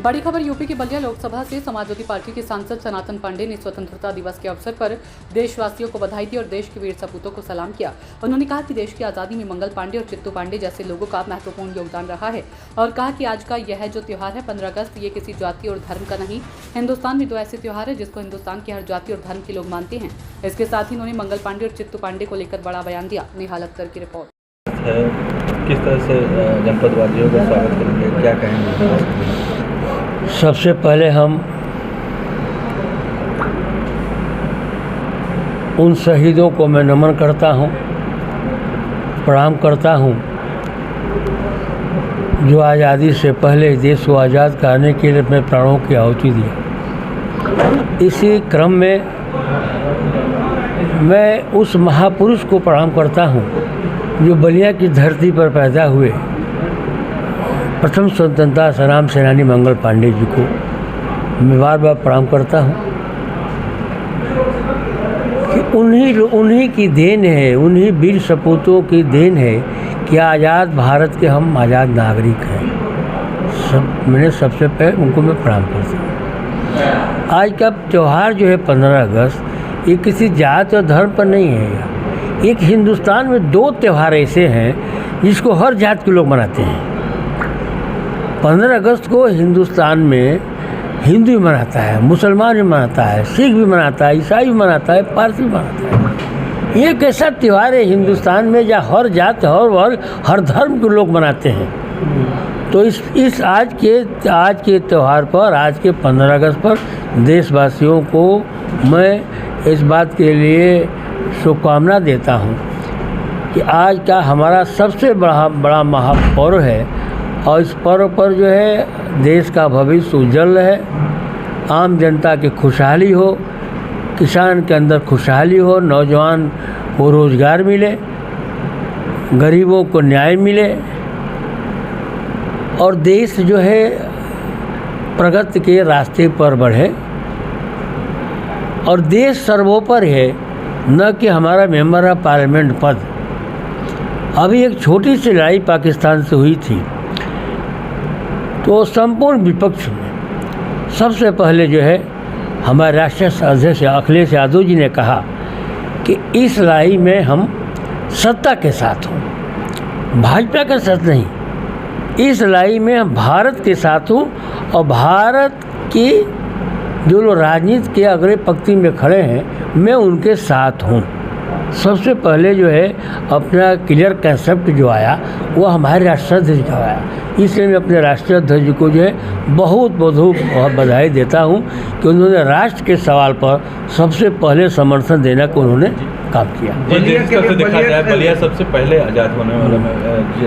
बड़ी खबर यूपी की बलिया लोकसभा से समाजवादी पार्टी के सांसद सनातन पांडे ने स्वतंत्रता दिवस के अवसर पर देशवासियों को बधाई दी और देश के वीर सपूतों को सलाम किया। उन्होंने कहा कि देश की आज़ादी में मंगल पांडे और चित्तू पांडे जैसे लोगों का महत्वपूर्ण योगदान रहा है और कहा कि आज का यह जो त्योहार है 15 अगस्त, ये किसी जाति और धर्म का नहीं। हिंदुस्तान में 2 ऐसे त्योहार है जिसको हिंदुस्तान की हर जाति और धर्म के लोग मानते हैं। इसके साथ ही उन्होंने मंगल पांडे और चित्तू पांडे को लेकर बड़ा बयान दिया। नेहाल अख्तर की रिपोर्ट। किस तरह से जनपद वासियों का स्वागत करेंगे, क्या कहेंगे? सबसे पहले हम उन शहीदों को मैं नमन करता हूँ, प्रणाम करता हूँ जो आज़ादी से पहले देश को आज़ाद कराने के लिए अपने प्राणों की आहुति दी। इसी क्रम में मैं उस महापुरुष को प्रणाम करता हूँ जो बलिया की धरती पर पैदा हुए, प्रथम स्वतंत्रता संग्राम सेनानी मंगल पांडे जी को मैं बार बार प्रणाम करता हूँ कि उन्हीं की देन है, उन्हीं वीर सपूतों की देन है कि आज़ाद भारत के हम आज़ाद नागरिक हैं। मैंने सबसे पहले उनको मैं प्रणाम करता हूँ। आज का त्यौहार जो है 15 अगस्त, ये किसी जात और धर्म पर नहीं है। एक हिंदुस्तान में 2 त्यौहार ऐसे हैं जिसको हर जात के लोग मनाते हैं। 15 अगस्त को हिंदुस्तान में हिंदू भी मनाता है, मुसलमान भी मनाता है, सिख भी मनाता है, ईसाई भी मनाता है, पारसी भी मनाता है। ये एक ऐसा त्यौहार है हिंदुस्तान में जहाँ हर जात, हर वर्ग, हर धर्म के लोग मनाते हैं। तो इस आज के त्यौहार पर, आज के 15 अगस्त पर देशवासियों को मैं इस बात के लिए शुभकामना देता हूँ कि आज का हमारा सबसे बड़ा महापर्व है और इस पर्व पर जो है देश का भविष्य उज्जवल है, आम जनता की खुशहाली हो, किसान के अंदर खुशहाली हो, नौजवान को रोज़गार मिले, गरीबों को न्याय मिले और देश जो है प्रगति के रास्ते पर बढ़े और देश सर्वोपरि है, न कि हमारा मेंबर ऑफ पार्लियामेंट पद। अभी एक छोटी सी लड़ाई पाकिस्तान से हुई थी तो संपूर्ण विपक्ष में सबसे पहले जो है हमारे राष्ट्रीय अध्यक्ष अखिलेश यादव जी ने कहा कि इस लड़ाई में हम सत्ता के साथ हों, भाजपा के साथ नहीं। इस लड़ाई में हम भारत के साथ हूँ और भारत की जो लोग राजनीति के अगले पंक्ति में खड़े हैं मैं उनके साथ हूँ। सबसे पहले जो है अपना क्लियर कंसेप्ट जो आया वो हमारे राष्ट्रीय अध्यक्ष का आया, इसलिए मैं अपने राष्ट्रीय अध्यक्ष को जो है बहुत बधाई देता हूं कि उन्होंने राष्ट्र के सवाल पर सबसे पहले समर्थन देने को उन्होंने काम किया। बलिया सबसे पहले आज़ाद होने वाला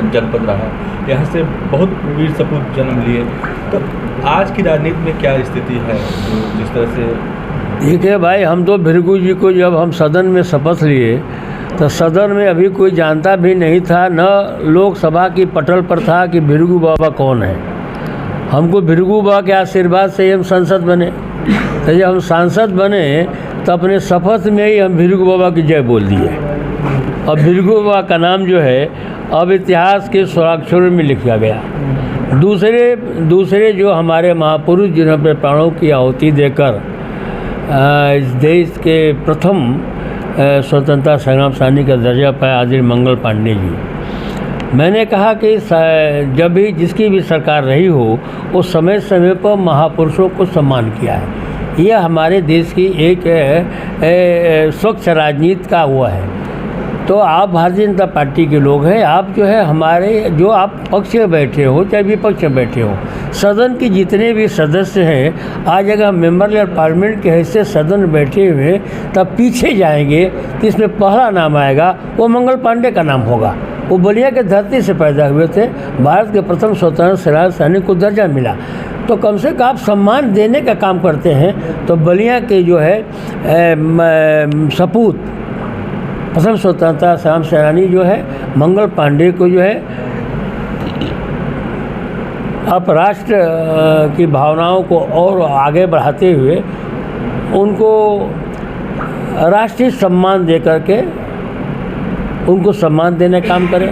जनपद रहा, यहाँ से बहुत वीर सपूत जन्म लिए। तो आज की राजनीति में क्या स्थिति है जिस तरह से? ठीक है भाई, हम तो भृगु जी को जब हम सदन में शपथ लिए तो सदन में अभी कोई जानता भी नहीं था, न लोकसभा की पटल पर था कि भृगु बाबा कौन है। हमको भृगु बाबा के आशीर्वाद से हम सांसद बने। तो जब हम सांसद बने तो अपने शपथ में ही हम भृगु बाबा की जय बोल दिए और भृगु बाबा का नाम जो है अब इतिहास के स्वराक्षरों में लिखा गया। दूसरे जो हमारे महापुरुष जिन्होंने प्राणों की आहुति देकर इस देश के प्रथम स्वतंत्रता संग्राम सेनानी का दर्जा पाया आदरणीय मंगल पांडे जी। मैंने कहा कि जब भी जिसकी भी सरकार रही हो उस समय समय पर महापुरुषों को सम्मान किया है। यह हमारे देश की एक स्वच्छ राजनीति का हुआ है। तो आप भारतीय जनता पार्टी के लोग हैं, आप जो है हमारे जो आप पक्ष में बैठे हो चाहे विपक्ष में बैठे हो, सदन के जितने भी सदस्य हैं, आज अगर हम मेंबर ऑफ पार्लियामेंट के हैसियत सदन में बैठे हुए तब पीछे जाएंगे तो इसमें पहला नाम आएगा वो मंगल पांडे का नाम होगा। वो बलिया के धरती से पैदा हुए थे, भारत के प्रथम स्वतंत्रता सेनानी सैनिक को दर्जा मिला। तो कम से कम आप सम्मान देने का काम करते हैं। तो बलिया के जो है सपूत प्रथम स्वतंत्रता संग्राम सेनानी जो है मंगल पांडे को जो है अब राष्ट्र की भावनाओं को और आगे बढ़ाते हुए उनको राष्ट्रीय सम्मान दे करके उनको सम्मान देने का काम करें।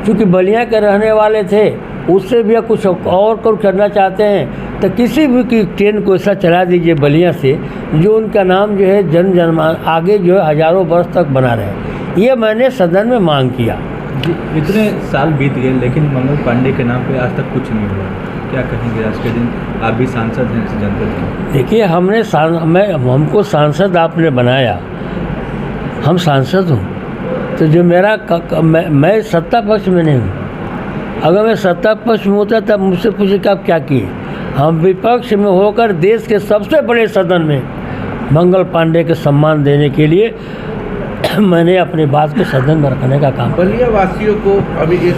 क्योंकि बलिया के रहने वाले थे, उससे भी कुछ और करना चाहते हैं तो किसी भी की ट्रेन को ऐसा चला दीजिए बलिया से जो उनका नाम जो है जन आगे जो है हज़ारों वर्ष तक बना रहे। ये मैंने सदन में मांग किया। जी, इतने साल बीत गए लेकिन मंगल पांडे के नाम पे आज तक कुछ नहीं हुआ। क्या कहेंगे आज के दिन? आप भी सांसद हैं इस जनपद के। देखिए हमको सांसद आपने बनाया, हम सांसद हूँ, तो जो मेरा मैं सत्ता पक्ष में नहीं हूँ। अगर मैं सत्ता पक्ष में होता तब मुझसे पूछे कि आप क्या किए। हम विपक्ष में होकर देश के सबसे बड़े सदन में मंगल पांडे के सम्मान देने के लिए मैंने अपनी बात को सदन में रखने का काम। बलिया वासियों को अभी इस